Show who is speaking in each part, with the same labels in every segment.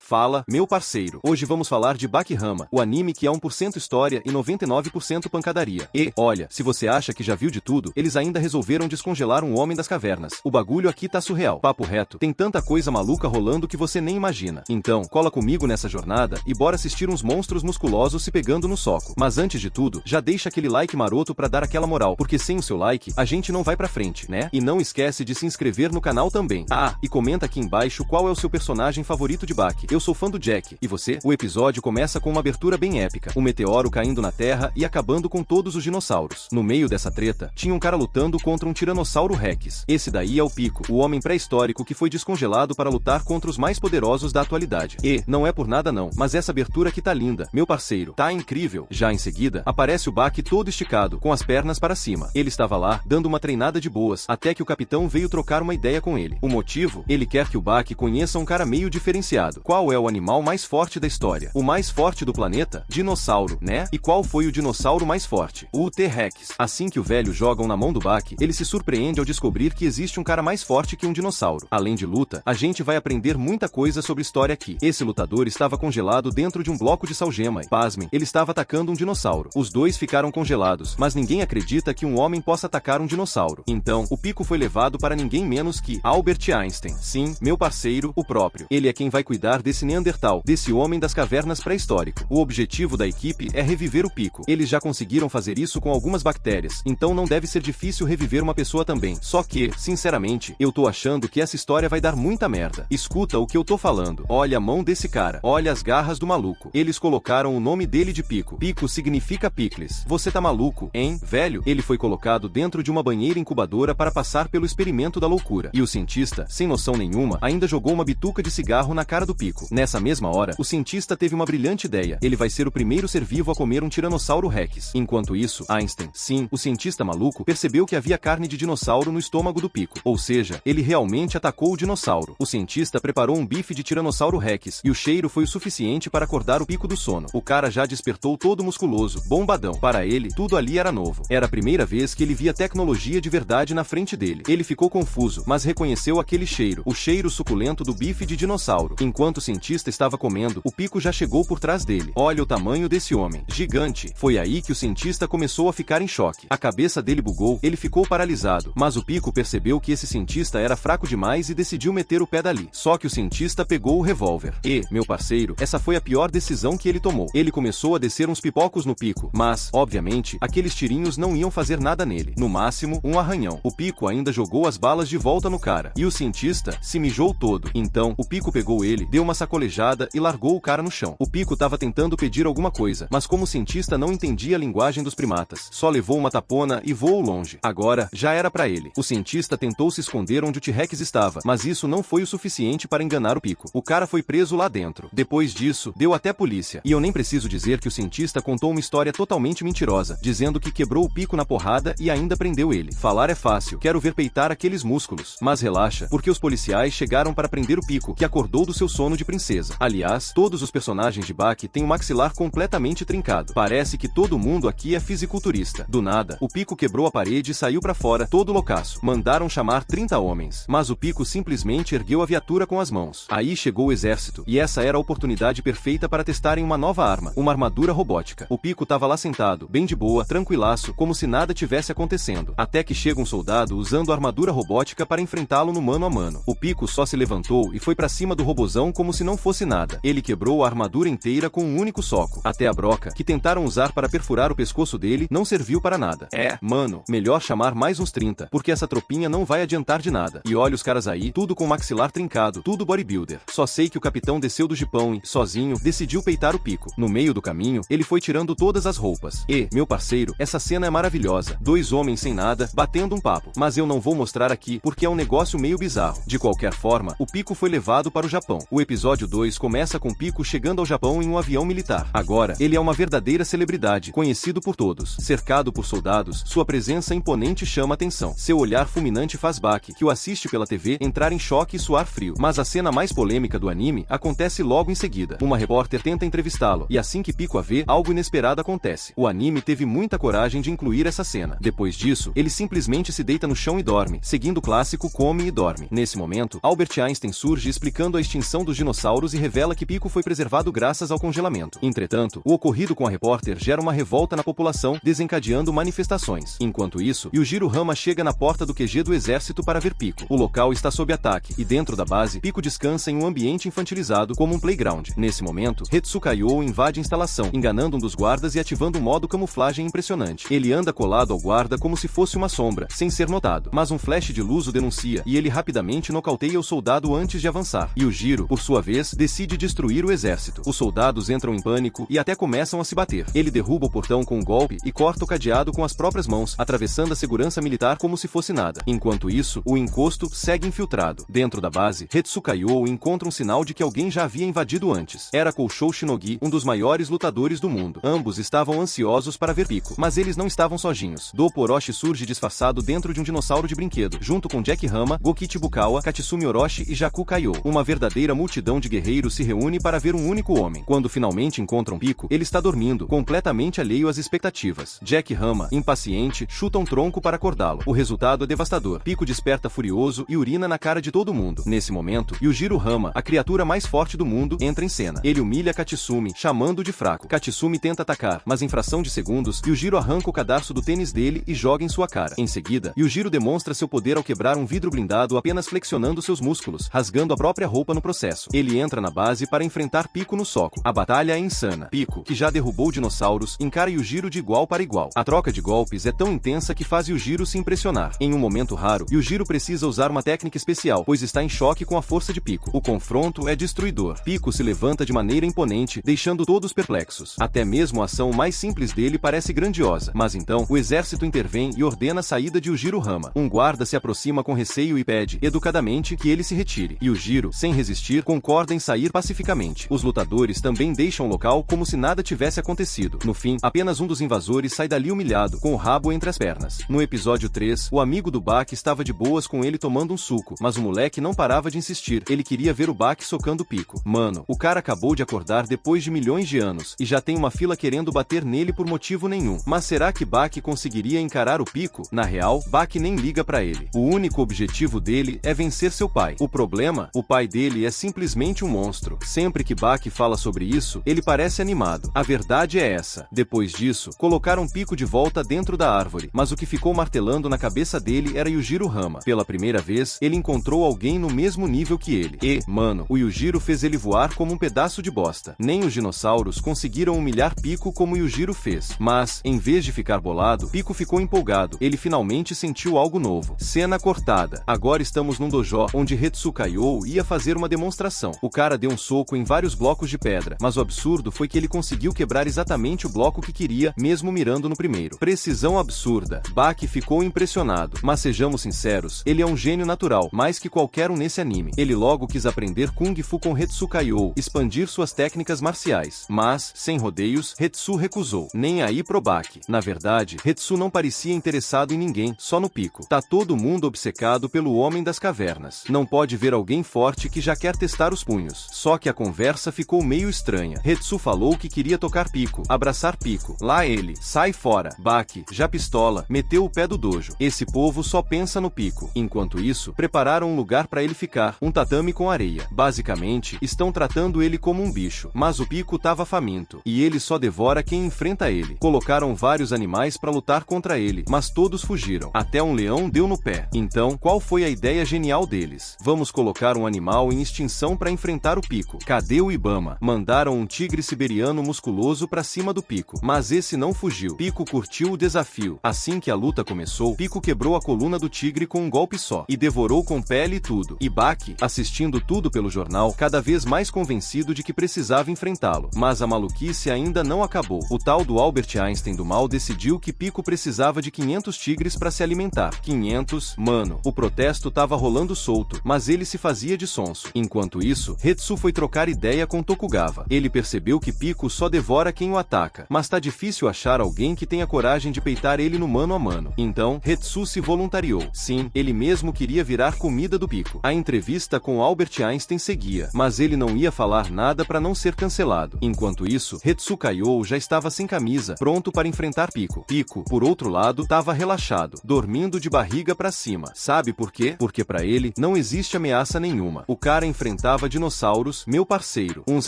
Speaker 1: Fala, meu parceiro. Hoje vamos falar de Baki-Hanma, o anime que é 1% história e 99% pancadaria. E, olha, se você acha que já viu de tudo, eles ainda resolveram descongelar um homem das cavernas. O bagulho aqui tá surreal. Papo reto, tem tanta coisa maluca rolando que você nem imagina. Então, cola comigo nessa jornada e bora assistir uns monstros musculosos se pegando no soco. Mas antes de tudo, já deixa aquele like maroto pra dar aquela moral, porque sem o seu like, a gente não vai pra frente, né? E não esquece de se inscrever no canal também. Ah, e comenta aqui embaixo qual é o seu personagem favorito de Baki. Eu sou fã do Jack. E você? O episódio começa com uma abertura bem épica. Um meteoro caindo na Terra e acabando com todos os dinossauros. No meio dessa treta, tinha um cara lutando contra um Tiranossauro Rex. Esse daí é o Pico, o homem pré-histórico que foi descongelado para lutar contra os mais poderosos da atualidade. E, não é por nada não, mas essa abertura aqui tá linda, meu parceiro. Tá incrível. Já em seguida, aparece o Baki todo esticado, com as pernas para cima. Ele estava lá, dando uma treinada de boas, até que o capitão veio trocar uma ideia com ele. O motivo? Ele quer que o Baki conheça um cara meio diferenciado. Qual é o animal mais forte da história? O mais forte do planeta? Dinossauro, né? E qual foi o dinossauro mais forte? O T-Rex. Assim que o velho jogam na mão do Baki, ele se surpreende ao descobrir que existe um cara mais forte que um dinossauro. Além de luta, a gente vai aprender muita coisa sobre história aqui. Esse lutador estava congelado dentro de um bloco de salgema e, pasmem, ele estava atacando um dinossauro. Os dois ficaram congelados, mas ninguém acredita que um homem possa atacar um dinossauro. Então, o Pico foi levado para ninguém menos que Albert Einstein. Sim, meu parceiro, o próprio. Ele é quem vai cuidar desse Neandertal, desse homem das cavernas pré-histórico. O objetivo da equipe é reviver o Pico. Eles já conseguiram fazer isso com algumas bactérias, então não deve ser difícil reviver uma pessoa também. Só que, sinceramente, eu tô achando que essa história vai dar muita merda. Escuta o que eu tô falando. Olha a mão desse cara. Olha as garras do maluco. Eles colocaram o nome dele de Pico. Pico significa picles. Você tá maluco, hein, velho? Ele foi colocado dentro de uma banheira incubadora para passar pelo experimento da loucura. E o cientista, sem noção nenhuma, ainda jogou uma bituca de cigarro na cara do Pico. Nessa mesma hora, o cientista teve uma brilhante ideia. Ele vai ser o primeiro ser vivo a comer um Tiranossauro Rex. Enquanto isso, Einstein, sim, o cientista maluco, percebeu que havia carne de dinossauro no estômago do Pico. Ou seja, ele realmente atacou o dinossauro. O cientista preparou um bife de Tiranossauro Rex, e o cheiro foi o suficiente para acordar o Pico do sono. O cara já despertou todo musculoso, bombadão. Para ele, tudo ali era novo. Era a primeira vez que ele via tecnologia de verdade na frente dele. Ele ficou confuso, mas reconheceu aquele cheiro, o cheiro suculento do bife de dinossauro. Enquanto o cientista estava comendo, o Pico já chegou por trás dele. Olha o tamanho desse homem. Gigante. Foi aí que o cientista começou a ficar em choque. A cabeça dele bugou, ele ficou paralisado. Mas o Pico percebeu que esse cientista era fraco demais e decidiu meter o pé dali. Só que o cientista pegou o revólver. E, meu parceiro, essa foi a pior decisão que ele tomou. Ele começou a descer uns pipocos no Pico, mas, obviamente, aqueles tirinhos não iam fazer nada nele. No máximo, um arranhão. O Pico ainda jogou as balas de volta no cara. E o cientista se mijou todo. Então, o Pico pegou ele, deu uma sacolejada e largou o cara no chão. O Pico tava tentando pedir alguma coisa, mas como o cientista não entendia a linguagem dos primatas, só levou uma tapona e voou longe. Agora, já era pra ele. O cientista tentou se esconder onde o T-Rex estava, mas isso não foi o suficiente para enganar o Pico. O cara foi preso lá dentro. Depois disso, deu até polícia. E eu nem preciso dizer que o cientista contou uma história totalmente mentirosa, dizendo que quebrou o Pico na porrada e ainda prendeu ele. Falar é fácil, quero ver peitar aqueles músculos. Mas relaxa, porque os policiais chegaram para prender o Pico, que acordou do seu sono de princesa. Aliás, todos os personagens de Baki têm o maxilar completamente trincado. Parece que todo mundo aqui é fisiculturista. Do nada, o Pico quebrou a parede e saiu pra fora, todo loucaço. Mandaram chamar 30 homens, mas o Pico simplesmente ergueu a viatura com as mãos. Aí chegou o exército, e essa era a oportunidade perfeita para testarem uma nova arma, uma armadura robótica. O Pico tava lá sentado, bem de boa, tranquilaço, como se nada tivesse acontecendo. Até que chega um soldado usando a armadura robótica para enfrentá-lo no mano a mano. O Pico só se levantou e foi pra cima do robozão como se não fosse nada. Ele quebrou a armadura inteira com um único soco. Até a broca, que tentaram usar para perfurar o pescoço dele, não serviu para nada. Mano, melhor chamar mais uns 30, porque essa tropinha não vai adiantar de nada. E olha os caras aí, tudo com maxilar trincado, tudo bodybuilder. Só sei que o capitão desceu do jipão e, sozinho, decidiu peitar o Pico. No meio do caminho, ele foi tirando todas as roupas. E, meu parceiro, essa cena é maravilhosa. Dois homens sem nada, batendo um papo. Mas eu não vou mostrar aqui, porque é um negócio meio bizarro. De qualquer forma, o Pico foi levado para o Japão. O episódio 2 começa com Pico chegando ao Japão em um avião militar. Agora, ele é uma verdadeira celebridade, conhecido por todos. Cercado por soldados, sua presença imponente chama atenção. Seu olhar fulminante faz Baki, que o assiste pela TV, entrar em choque e suar frio. Mas a cena mais polêmica do anime acontece logo em seguida. Uma repórter tenta entrevistá-lo, e assim que Pico a vê, algo inesperado acontece. O anime teve muita coragem de incluir essa cena. Depois disso, ele simplesmente se deita no chão e dorme, seguindo o clássico come e dorme. Nesse momento, Albert Einstein surge explicando a extinção dos dinossauros dinossauros e revela que Pico foi preservado graças ao congelamento. Entretanto, o ocorrido com a repórter gera uma revolta na população, desencadeando manifestações. Enquanto isso, Yujiro Hama chega na porta do QG do exército para ver Pico. O local está sob ataque, e dentro da base, Pico descansa em um ambiente infantilizado como um playground. Nesse momento, Hetsu Kaiô invade a instalação, enganando um dos guardas e ativando um modo camuflagem impressionante. Ele anda colado ao guarda como se fosse uma sombra, sem ser notado. Mas um flash de luz o denuncia, e ele rapidamente nocauteia o soldado antes de avançar. Yujiro, por sua vez, decide destruir o exército. Os soldados entram em pânico e até começam a se bater. Ele derruba o portão com um golpe e corta o cadeado com as próprias mãos, atravessando a segurança militar como se fosse nada. Enquanto isso, o encosto segue infiltrado. Dentro da base, Hetsu Kaiô encontra um sinal de que alguém já havia invadido antes. Era Koushou Shinogi, um dos maiores lutadores do mundo. Ambos estavam ansiosos para ver Pico, mas eles não estavam sozinhos. Doppo Orochi surge disfarçado dentro de um dinossauro de brinquedo, junto com Jack Hama, Gokichi Bukawa, Katsumi Orochi e Jaku Kaiô. Uma verdadeira multidão de guerreiros se reúne para ver um único homem. Quando finalmente encontram Pico, ele está dormindo, completamente alheio às expectativas. Jack Hama, impaciente, chuta um tronco para acordá-lo. O resultado é devastador. Pico desperta furioso e urina na cara de todo mundo. Nesse momento, Yujiro Hama, a criatura mais forte do mundo, entra em cena. Ele humilha Katsumi, chamando-o de fraco. Katsumi tenta atacar, mas em fração de segundos, Yujiro arranca o cadarço do tênis dele e joga em sua cara. Em seguida, Yujiro demonstra seu poder ao quebrar um vidro blindado apenas flexionando seus músculos, rasgando a própria roupa no processo. Ele entra na base para enfrentar Pico no soco. A batalha é insana. Pico, que já derrubou dinossauros, encara Yujiro de igual para igual. A troca de golpes é tão intensa que faz Yujiro se impressionar. Em um momento raro, Yujiro precisa usar uma técnica especial, pois está em choque com a força de Pico. O confronto é destruidor. Pico se levanta de maneira imponente, deixando todos perplexos. Até mesmo a ação mais simples dele parece grandiosa. Mas então, o exército intervém e ordena a saída de Yujiro Hama. Um guarda se aproxima com receio e pede, educadamente, que ele se retire. Yujiro, sem resistir, concorda em sair pacificamente. Os lutadores também deixam o local como se nada tivesse acontecido. No fim, apenas um dos invasores sai dali humilhado, com o rabo entre as pernas. No episódio 3, o amigo do Baki estava de boas com ele tomando um suco, mas o moleque não parava de insistir. Ele queria ver o Baki socando Pico. Mano, o cara acabou de acordar depois de milhões de anos, e já tem uma fila querendo bater nele por motivo nenhum. Mas será que Baki conseguiria encarar o Pico? Na real, Baki nem liga pra ele. O único objetivo dele é vencer seu pai. O problema? O pai dele é simplesmente um monstro. Sempre que Baki fala sobre isso, ele parece animado. A verdade é essa. Depois disso, colocaram Pico de volta dentro da árvore, mas o que ficou martelando na cabeça dele era Yujiro Hama. Pela primeira vez, ele encontrou alguém no mesmo nível que ele. E, mano, o Yujiro fez ele voar como um pedaço de bosta. Nem os dinossauros conseguiram humilhar Pico como Yujiro fez. Mas, em vez de ficar bolado, Pico ficou empolgado. Ele finalmente sentiu algo novo. Cena cortada. Agora estamos num dojo, onde Hetsu Kaiô ia fazer uma demonstração. O cara deu um soco em vários blocos de pedra, mas o absurdo foi que ele conseguiu quebrar exatamente o bloco que queria, mesmo mirando no primeiro. Precisão absurda. Baki ficou impressionado. Mas sejamos sinceros, ele é um gênio natural, mais que qualquer um nesse anime. Ele logo quis aprender Kung Fu com Hetsu Kaiô, expandir suas técnicas marciais. Mas, sem rodeios, Hetsu recusou. Nem aí pro Baki. Na verdade, Hetsu não parecia interessado em ninguém, só no Pico. Tá todo mundo obcecado pelo Homem das Cavernas. Não pode ver alguém forte que já quer testar os punhos. Só que a conversa ficou meio estranha. Hetsu falou que queria tocar Pico, abraçar Pico. Lá ele, sai fora. Baki, já pistola, meteu o pé do dojo. Esse povo só pensa no Pico. Enquanto isso, prepararam um lugar para ele ficar, um tatame com areia. Basicamente, estão tratando ele como um bicho. Mas o Pico tava faminto, e ele só devora quem enfrenta ele. Colocaram vários animais para lutar contra ele, mas todos fugiram. Até um leão deu no pé. Então, qual foi a ideia genial deles? Vamos colocar um animal em extinção para enfrentar o Pico. Cadê o Ibama? Mandaram um tigre siberiano musculoso para cima do Pico, mas esse não fugiu. Pico curtiu o desafio. Assim que a luta começou, Pico quebrou a coluna do tigre com um golpe só, e devorou com pele e tudo. E Baki, assistindo tudo pelo jornal, cada vez mais convencido de que precisava enfrentá-lo. Mas a maluquice ainda não acabou. O tal do Albert Einstein do mal decidiu que Pico precisava de 500 tigres para se alimentar. 500? Mano, o protesto tava rolando solto, mas ele se fazia de sonso. Enquanto isso, Hetsu foi trocar ideia com Tokugawa. Ele percebeu que Pico só devora quem o ataca, mas tá difícil achar alguém que tenha coragem de peitar ele no mano a mano. Então, Hetsu se voluntariou. Sim, ele mesmo queria virar comida do Pico. A entrevista com Albert Einstein seguia, mas ele não ia falar nada para não ser cancelado. Enquanto isso, Hetsu Kaiô já estava sem camisa, pronto para enfrentar Pico. Pico, por outro lado, tava relaxado, dormindo de barriga para cima. Sabe por quê? Porque para ele, não existe ameaça nenhuma. O cara enfrentava dinossauros, meu parceiro. Uns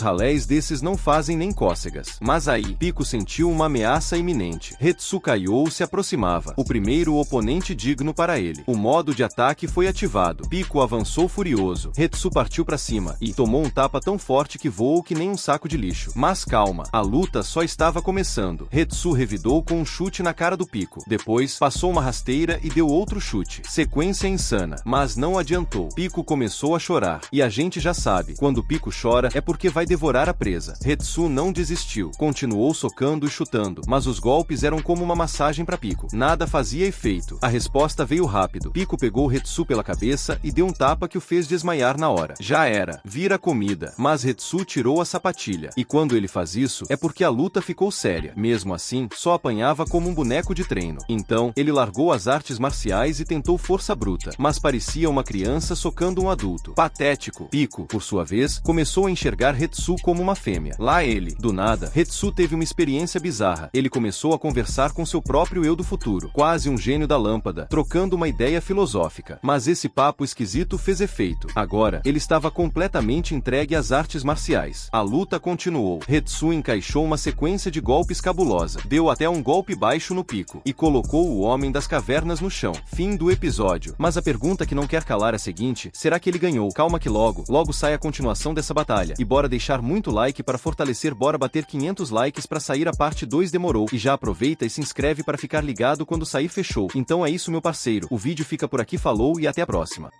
Speaker 1: ralés desses não fazem nem cócegas. Mas aí, Pico sentiu uma ameaça iminente. Hetsu Kaiô se aproximava. O primeiro oponente digno para ele. O modo de ataque foi ativado. Pico avançou furioso. Hetsu partiu para cima e tomou um tapa tão forte que voou que nem um saco de lixo. Mas calma, a luta só estava começando. Hetsu revidou com um chute na cara do Pico. Depois, passou uma rasteira e deu outro chute. Sequência insana, mas não adiantou. Pico começou a chorar. E a gente já sabe, quando Pico chora é porque vai devorar a presa. Hetsu não desistiu. Continuou socando e chutando, mas os golpes eram como uma massagem para Pico. Nada fazia efeito. A resposta veio rápido. Pico pegou Hetsu pela cabeça e deu um tapa que o fez desmaiar na hora. Já era. Vira comida. Mas Hetsu tirou a sapatilha. E quando ele faz isso, é porque a luta ficou séria. Mesmo assim, só apanhava como um boneco de treino. Então, ele largou as artes marciais e tentou força bruta. Mas parecia uma criança socando um adulto. Patético. Pico, por sua vez, começou a enxergar Hetsu como uma fêmea. Lá ele. Do nada, Hetsu teve uma experiência bizarra. Ele começou a conversar com seu próprio eu do futuro. Quase um gênio da lâmpada, trocando uma ideia filosófica. Mas esse papo esquisito fez efeito. Agora, ele estava completamente entregue às artes marciais. A luta continuou. Hetsu encaixou uma sequência de golpes cabulosa. Deu até um golpe baixo no Pico. E colocou o Homem das Cavernas no chão. Fim do episódio. Mas a pergunta que não quer calar é a seguinte: será que ele ganhou? Calma que logo sai a continuação dessa batalha. E bora deixar muito like para fortalecer, bora bater 500 likes para sair a parte 2 demorou. E já aproveita e se inscreve para ficar ligado quando sair, fechou. Então é isso, meu parceiro. O vídeo fica por aqui, falou e até a próxima.